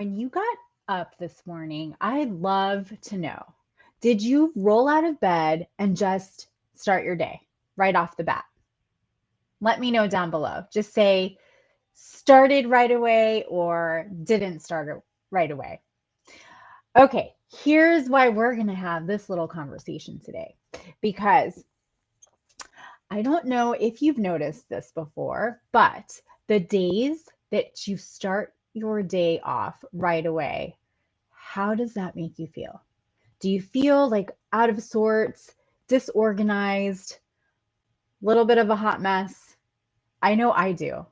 When you got up this morning, I'd love to know, did you roll out of bed and just start your day right off the bat? Let me know down below. Just say started right away or didn't start right away. Okay, here's why we're going to have this little conversation today. Because I don't know if you've noticed this before, but the days that you start your day off right away, how does that make you feel? Do you feel like out of sorts, disorganized, little bit of a hot mess? I know I do.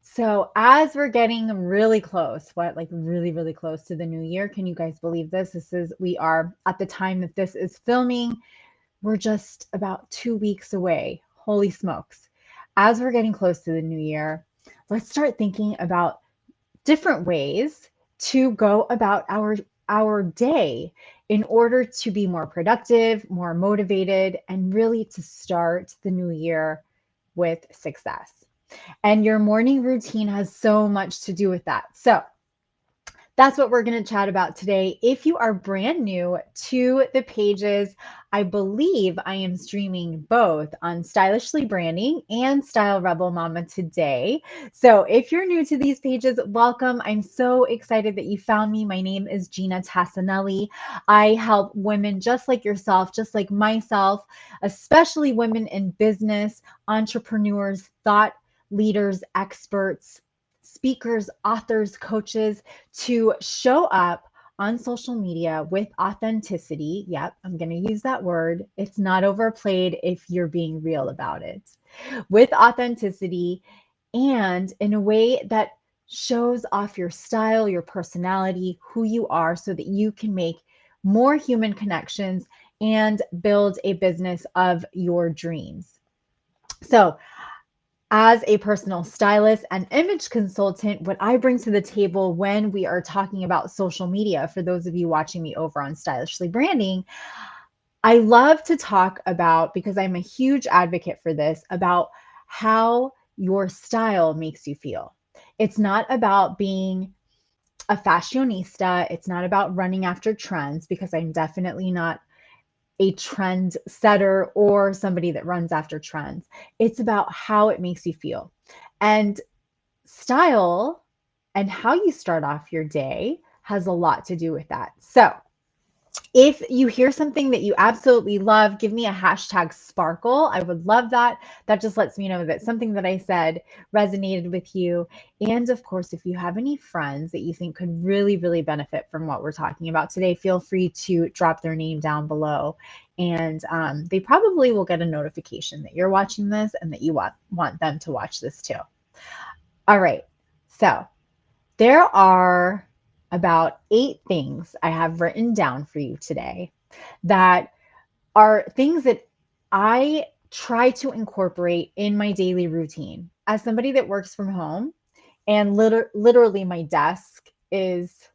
So, as we're getting really close, like really, really close to the new year, can you guys believe this? We are at the time that this is filming, we're just about 2 weeks away. Holy smokes. As we're getting close to the new year, let's start thinking about different ways to go about our day in order to be more productive, more motivated, and really to start the new year with success. And your morning routine has so much to do with that. So, that's what we're going to chat about today. If you are brand new to the pages, I believe I am streaming both on Stylishly Branding and Style Rebel Mama today. So if you're new to these pages, welcome. I'm so excited that you found me. My name is Ginna Tassanelli. I help women just like yourself, just like myself, especially women in business, entrepreneurs, thought leaders, experts, speakers, authors, coaches to show up on social media with authenticity. Yep, I'm going to use that word. It's not overplayed if you're being real about it. With authenticity and in a way that shows off your style, your personality, who you are, so that you can make more human connections and build a business of your dreams. So, as a personal stylist and image consultant, what I bring to the table when we are talking about social media, for those of you watching me over on Stylishly Branding, I love to talk about, because I'm a huge advocate for this, about how your style makes you feel. It's not about being a fashionista. It's not about running after trends, because I'm definitely not a trend setter or somebody that runs after trends. It's about how it makes you feel. And style and how you start off your day has a lot to do with that. So, if you hear something that you absolutely love, give me a hashtag sparkle. I would love that. That just lets me know that something that I said resonated with you. And of course, if you have any friends that you think could really, really benefit from what we're talking about today, feel free to drop their name down below. And they probably will get a notification that you're watching this and that you want them to watch this too. All right. So, there are about 8 things I have written down for you today that are things that I try to incorporate in my daily routine. As somebody that works from home, and literally my desk is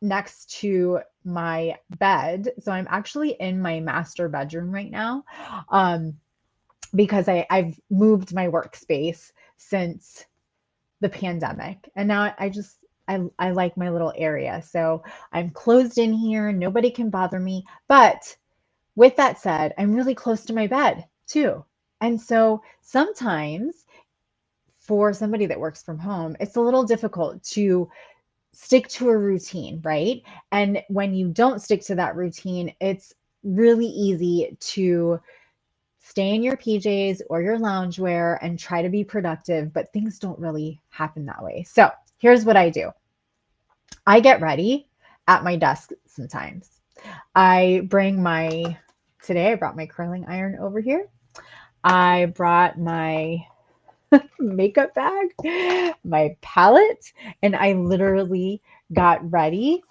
next to my bed. So I'm actually in my master bedroom right now, because I've moved my workspace since the pandemic. And now I like my little area. So I'm closed in here. Nobody can bother me. But with that said, I'm really close to my bed too. And so sometimes for somebody that works from home, it's a little difficult to stick to a routine, right? And when you don't stick to that routine, it's really easy to stay in your PJs or your loungewear and try to be productive, but things don't really happen that way. So here's what I do. I get ready at my desk sometimes. Today I brought my curling iron over here. I brought my makeup bag, my palette, and I literally got ready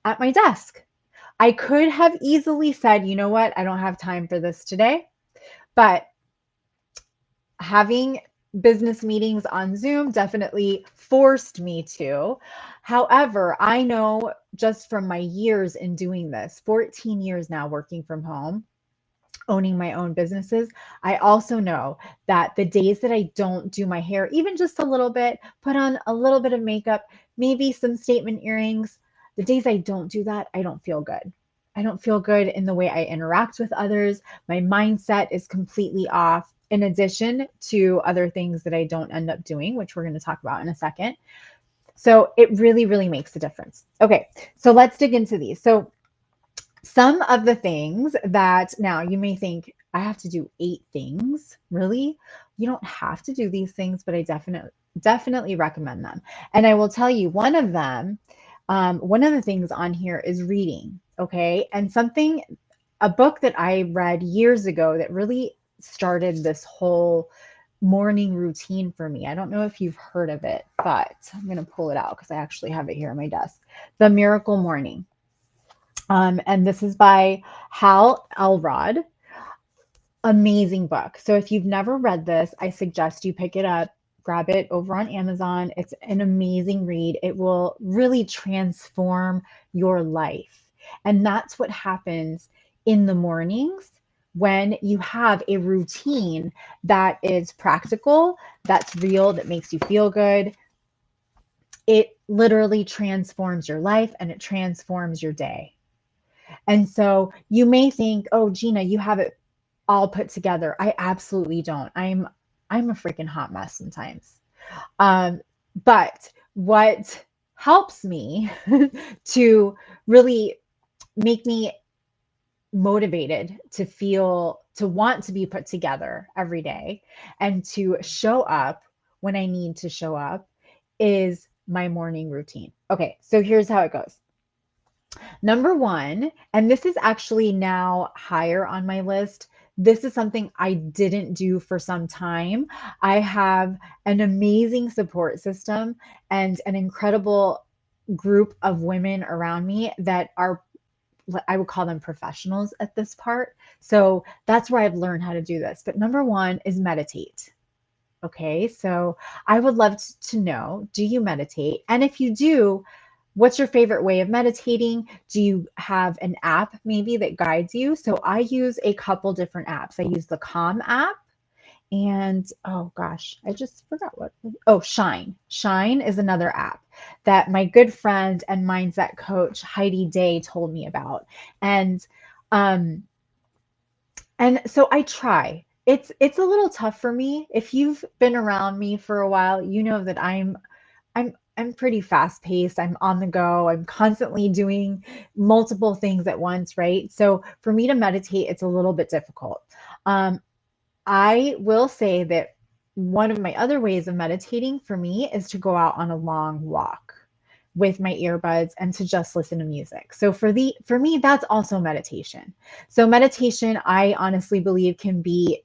at my desk. I could have easily said, you know what, I don't have time for this today, but having business meetings on Zoom definitely forced me to. However, I know just from my years in doing this, 14 years now working from home, owning my own businesses, I also know that the days that I don't do my hair, even just a little bit, put on a little bit of makeup, maybe some statement earrings, the days I don't do that, I don't feel good. I don't feel good in the way I interact with others. My mindset is completely off, in addition to other things that I don't end up doing, which we're going to talk about in a second. So it really, really makes a difference. Okay, so let's dig into these. So some of the things that now you may think, I have to do 8 things. Really? You don't have to do these things, but I definitely recommend them. And I will tell you one of the things on here is reading. Okay. And a book that I read years ago that really started this whole morning routine for me. I don't know if you've heard of it, but I'm going to pull it out because I actually have it here on my desk. The Miracle Morning. And this is by Hal Elrod. Amazing book. So if you've never read this, I suggest you pick it up, grab it over on Amazon. It's an amazing read. It will really transform your life. And that's what happens in the mornings when you have a routine that is practical, that's real, that makes you feel good. It literally transforms your life and it transforms your day. And so you may think, oh, Gina, you have it all put together. I absolutely don't. I'm a freaking hot mess sometimes. But what helps me to really make me motivated to want to be put together every day and to show up when I need to show up is my morning routine. Okay, so here's how it goes. Number one, and this is actually now higher on my list. This is something I didn't do for some time. I have an amazing support system and an incredible group of women around me that are, I would call them professionals at this part. So that's where I've learned how to do this. But number one is meditate. Okay, so I would love to know, do you meditate? And if you do, what's your favorite way of meditating? Do you have an app maybe that guides you? So I use a couple different apps. I use the Calm app and oh gosh, I just forgot Shine. Shine is another app that my good friend and mindset coach Heidi Day told me about. Um and so I try. It's a little tough for me. If you've been around me for a while, you know that I'm pretty fast paced. I'm on the go. I'm constantly doing multiple things at once, right? So for me to meditate, it's a little bit difficult. Um, I will say that one of my other ways of meditating for me is to go out on a long walk with my earbuds and to just listen to music. So for me that's also meditation. So meditation I honestly believe can be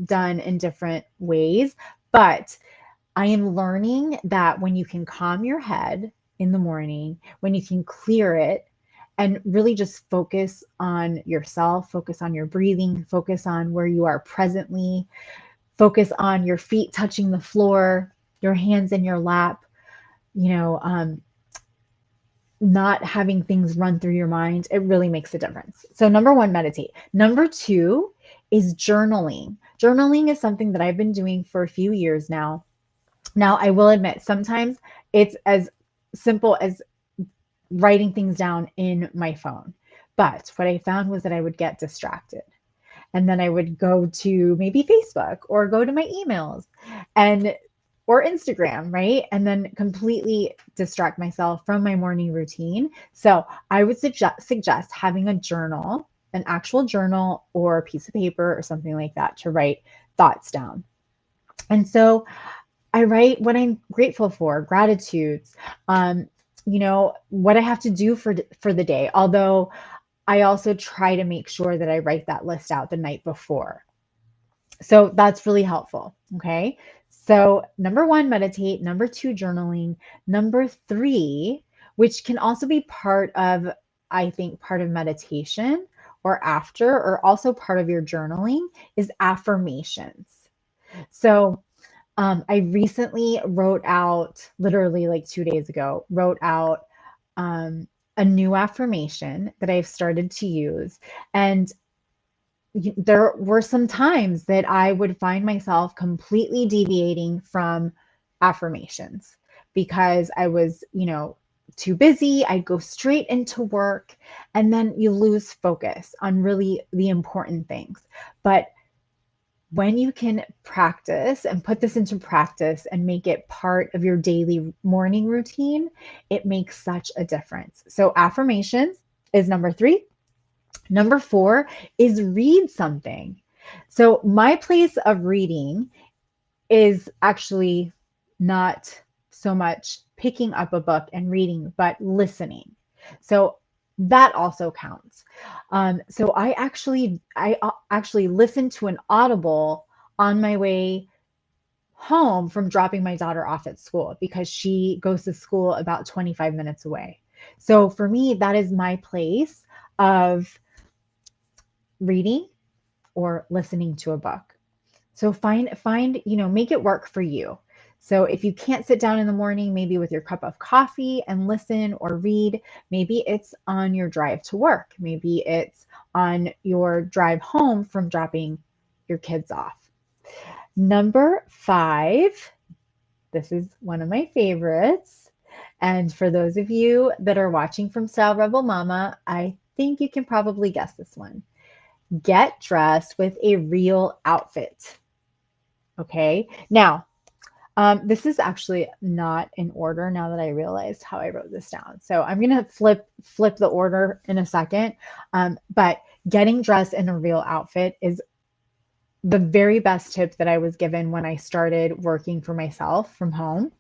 done in different ways, but I am learning that when you can calm your head in the morning, when you can clear it and really just focus on yourself, focus on your breathing, focus on where you are presently, focus on your feet touching the floor, your hands in your lap, you know, not having things run through your mind, it really makes a difference. So, number one, meditate. Number two is journaling. Journaling is something that I've been doing for a few years now. Now, I will admit, sometimes it's as simple as writing things down in my phone. But what I found was that I would get distracted. And then I would go to maybe Facebook or go to my emails and or Instagram, right? And then completely distract myself from my morning routine. So I would suggest having a journal, an actual journal or a piece of paper or something like that to write thoughts down. And so I write what I'm grateful for, gratitudes, what I have to do for the day. Although I also try to make sure that I write that list out the night before. So that's really helpful. Okay. So number one, meditate. Number two, journaling. Number three, which can also be I think, part of meditation or after, or also part of your journaling, is affirmations. So I recently wrote out, literally like 2 days ago, wrote out a new affirmation that I've started to use. And there were some times that I would find myself completely deviating from affirmations because I was, too busy. I'd go straight into work and then you lose focus on really the important things. But when you can practice and put this into practice and make it part of your daily morning routine, it makes such a difference. So, affirmations is number 3. Number 4 is read something. So, my place of reading is actually not so much picking up a book and reading, but listening. So that also counts. So I actually listened to an audible on my way home from dropping my daughter off at school because she goes to school about 25 minutes away. So for me, that is my place of reading or listening to a book. So find, make it work for you. So if you can't sit down in the morning, maybe with your cup of coffee and listen or read, maybe it's on your drive to work. Maybe it's on your drive home from dropping your kids off. Number 5, this is one of my favorites. And for those of you that are watching from Style Rebel Mama, I think you can probably guess this one. Get dressed with a real outfit. Okay. Now, this is actually not in order now that I realized how I wrote this down. So I'm going to flip the order in a second. But getting dressed in a real outfit is the very best tip that I was given when I started working for myself from home.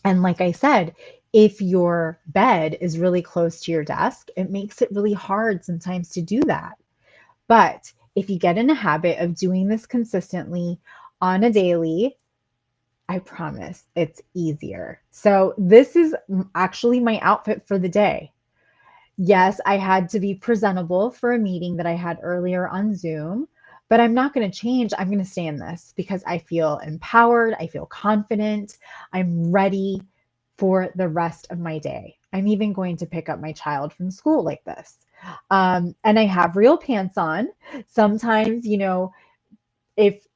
And like I said, if your bed is really close to your desk, it makes it really hard sometimes to do that. But if you get in a habit of doing this consistently on a daily, I promise it's easier. So this is actually my outfit for the day. Yes, I had to be presentable for a meeting that I had earlier on Zoom, but I'm not going to change. I'm going to stay in this because I feel empowered. I feel confident. I'm ready for the rest of my day. I'm even going to pick up my child from school like this. And I have real pants on. Sometimes,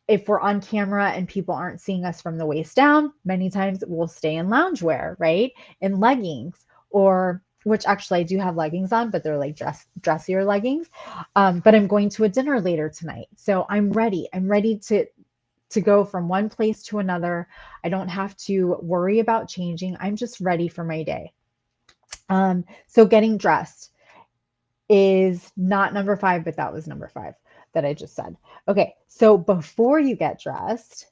if we're on camera and people aren't seeing us from the waist down, many times we'll stay in loungewear, right? In leggings, or which actually I do have leggings on, but they're like dressier leggings. But I'm going to a dinner later tonight. So I'm ready. I'm ready to go from one place to another. I don't have to worry about changing. I'm just ready for my day. So getting dressed is not number 5, but that was number 5 that I just said. Okay, so before you get dressed,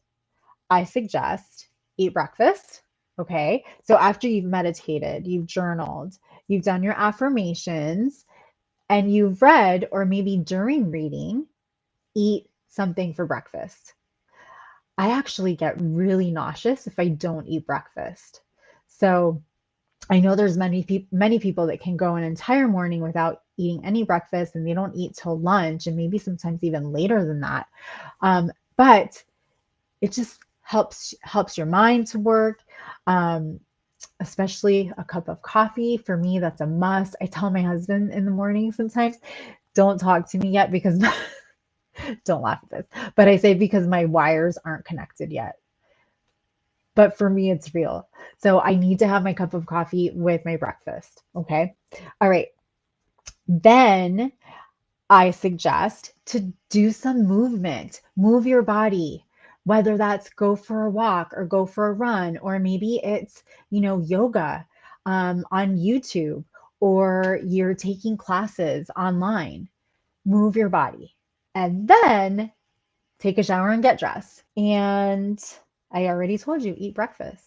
I suggest eat breakfast. Okay, so after you've meditated, you've journaled, you've done your affirmations, and you've read, or maybe during reading, eat something for breakfast. I actually get really nauseous if I don't eat breakfast. So I know there's many people that can go an entire morning without eating any breakfast and they don't eat till lunch and maybe sometimes even later than that. But it just helps your mind to work. Especially a cup of coffee. For me, that's a must. I tell my husband in the morning sometimes, don't talk to me yet because don't laugh at this, but I say because my wires aren't connected yet. But for me, it's real. So I need to have my cup of coffee with my breakfast. Okay. All right. Then I suggest to do some movement, move your body, whether that's go for a walk or go for a run, or maybe it's, yoga on YouTube, or you're taking classes online. Move your body and then take a shower and get dressed. And I already told you, eat breakfast.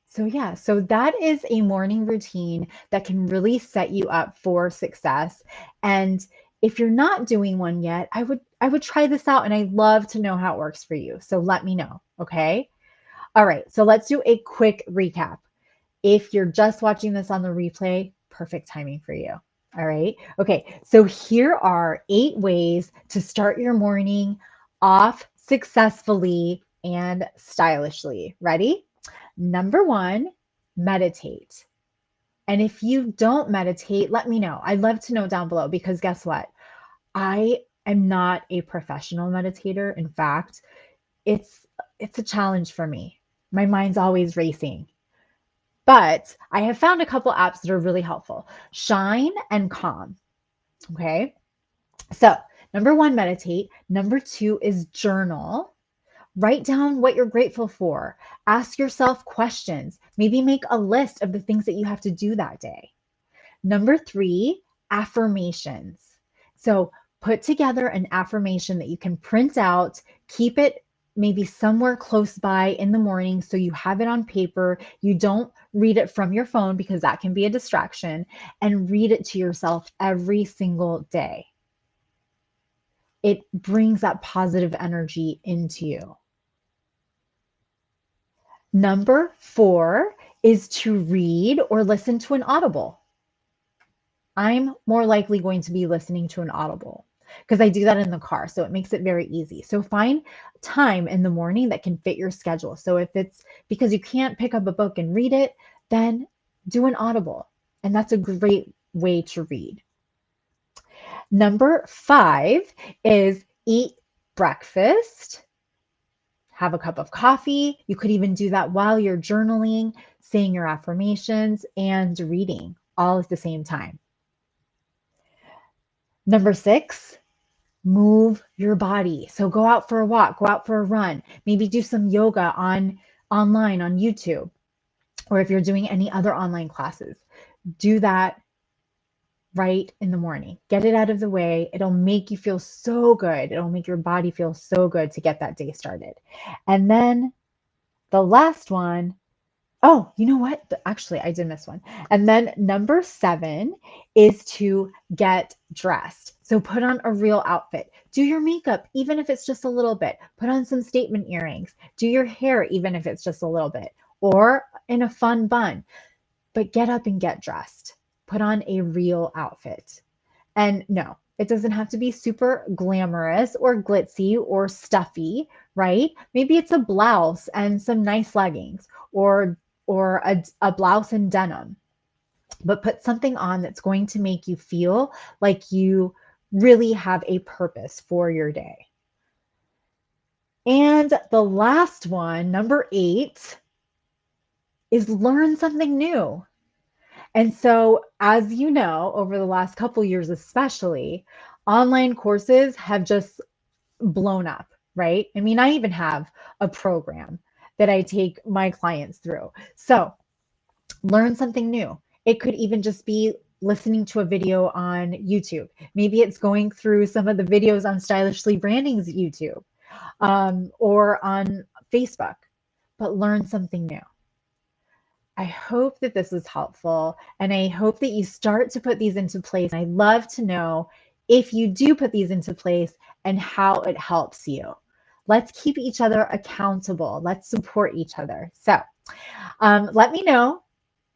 So yeah, so that is a morning routine that can really set you up for success. And if you're not doing one yet, I would try this out and I'd love to know how it works for you. So let me know, okay? All right, so let's do a quick recap. If you're just watching this on the replay, perfect timing for you. All right. Okay. So here are 8 ways to start your morning off successfully and stylishly. Ready? Number 1, meditate. And if you don't meditate, let me know. I'd love to know down below because guess what? I am not a professional meditator. In fact, it's it's a challenge for me. My mind's always racing. But I have found a couple apps that are really helpful. Shine and Calm. Okay. So, number one, meditate. Number two is journal. Write down what you're grateful for. Ask yourself questions. Maybe make a list of the things that you have to do that day. Number three, affirmations. So put together an affirmation that you can print out, keep it maybe somewhere close by in the morning so you have it on paper. You don't read it from your phone because that can be a distraction, and read it to yourself every single day. It brings that positive energy into you. Number four is to read or listen to an audible. I'm more likely going to be listening to an audible because I do that in the car. So it makes it very easy. So find time in the morning that can fit your schedule. So if it's because you can't pick up a book and read it, then do an audible. And that's a great way to read. Number five is eat breakfast. Have a cup of coffee. You could even do that while you're journaling, saying your affirmations, and reading all at the same time. Number six, move your body. So go out for a walk, go out for a run, maybe do some yoga online on YouTube, or if you're doing any other online classes, do that right in the morning. Get it out of the way. It'll make you feel so good. It'll make your body feel so good to get that day started. And then the last one, oh, you know what? Actually, I did miss one. And then number seven is to get dressed. So put on a real outfit. Do your makeup, even if it's just a little bit. Put on some statement earrings. Do your hair, even if it's just a little bit, or in a fun bun. But get up and get dressed. Put on a real outfit. And no, it doesn't have to be super glamorous or glitzy or stuffy, right? Maybe it's a blouse and some nice leggings, or a blouse and denim, but put something on that's going to make you feel like you really have a purpose for your day. And the last one, number 8, is learn something new. And so, as you know, over the last couple years especially, online courses have just blown up, right? I mean, I even have a program that I take my clients through. So learn something new. It could even just be listening to a video on YouTube. Maybe it's going through some of the videos on Stylishly Branding's YouTube, or on Facebook, but learn something new. I hope that this is helpful, and I hope that you start to put these into place. I'd love to know if you do put these into place and how it helps you. Let's keep each other accountable. Let's support each other. So let me know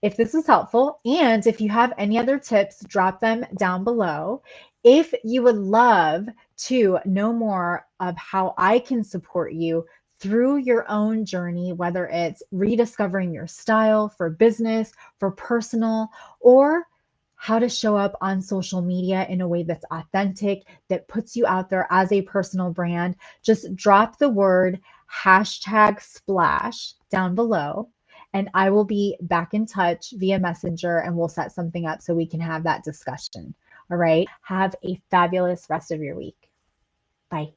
if this was helpful, and if you have any other tips, drop them down below. If you would love to know more of how I can support you through your own journey, whether it's rediscovering your style for business, for personal, or how to show up on social media in a way that's authentic, that puts you out there as a personal brand, just drop the word #splash down below, and I will be back in touch via Messenger, and we'll set something up so we can have that discussion. All right. Have a fabulous rest of your week. Bye.